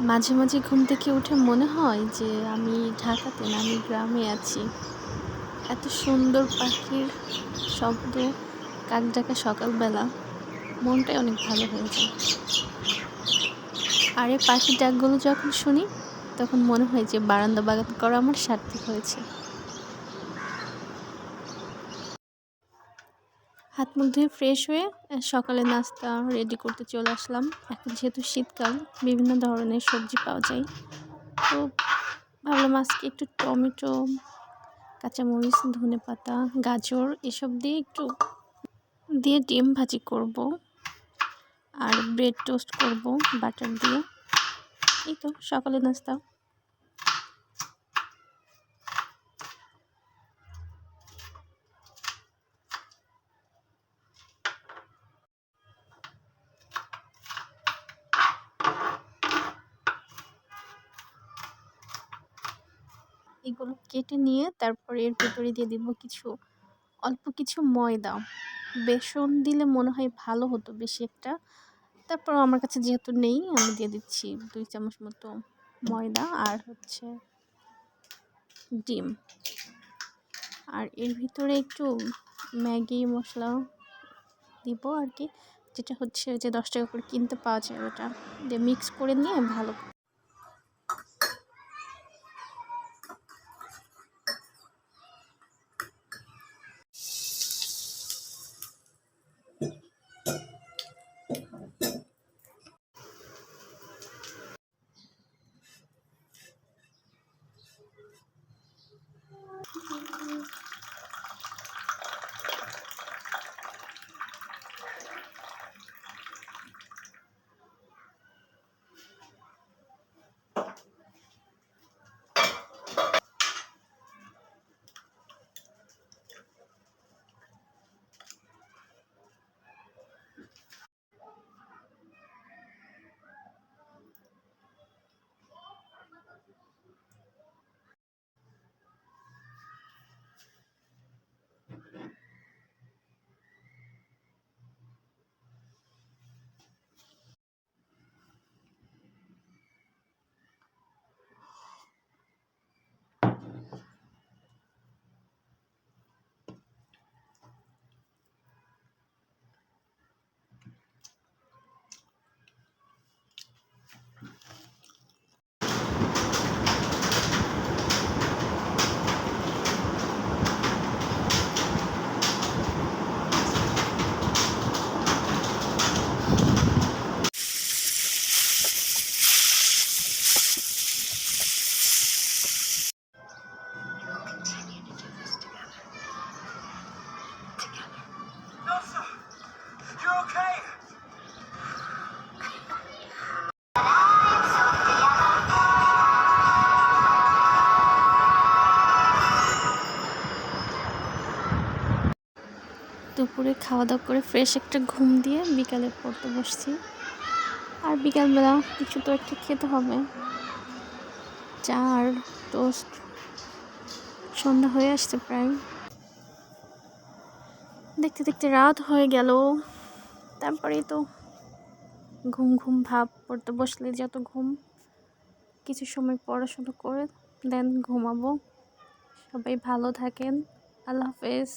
মাঝে মাঝে ঘুম থেকে উঠে মনে হয় যে আমি ঢাকাতে না, আমি গ্রামে আছি। এত সুন্দর পাখির শব্দ, কাক ডাকা সকালবেলা, মনটাই অনেক ভালো হয়ে যায়। আর এই পাখির ডাকগুলো যখন শুনি তখন মনে হয় যে বারান্দা বাগান করা আমার সার্থক হয়েছে। হাত মুখ ধুয়ে ফ্রেশ হয়ে সকালে নাস্তা রেডি করতে চলে আসলাম। এখন যেহেতু শীতকাল, বিভিন্ন ধরনের সবজি পাওয়া যায়, তো ভাবলাম আজকে একটু টমেটো, কাঁচামরিচ, ধনেপাতা, গাজর এসব দিয়ে ডিম ভাজি করব আর ব্রেড টোস্ট করব বাটার দিয়ে। এই তো সকালে নাস্তা। এগুলো কেটে নিয়ে তারপর এর ভেতরে দিয়ে দিব অল্প কিছু ময়দা। বেসন দিলে মনে হয় ভালো হতো বেশি একটা, তারপর আমার কাছে যেহেতু নেই আমি দিয়ে দিচ্ছি 2 চামচ মতো ময়দা আর ডিম। আর এর ভিতরে একটু ম্যাগি মশলা দিব আর কি, যেটা হচ্ছে যে 10 টাকা করে কিনতে পাওয়া যায়, ওটা দিয়ে মিক্স করে নিয়ে ভালো। দুপুরে খাওয়া দাওয়া করে ফ্রেশ একটা ঘুম দিয়ে বিকালে পড়তে বসছি। আর বিকালবেলা কিছু তো একটা খেতে হবে, চা আর টোস্ট। সন্ধ্যা হয়ে আসছে প্রায়, দেখতে দেখতে রাত হয়ে গেল। তারপরেই তো ঘুম ঘুম ভাব, পড়তে বসলে যত ঘুম। কিছু সময় পড়াশোনা করে দেন ঘুমাবো। সবাই ভালো থাকেন। আল্লাহ হাফেজ।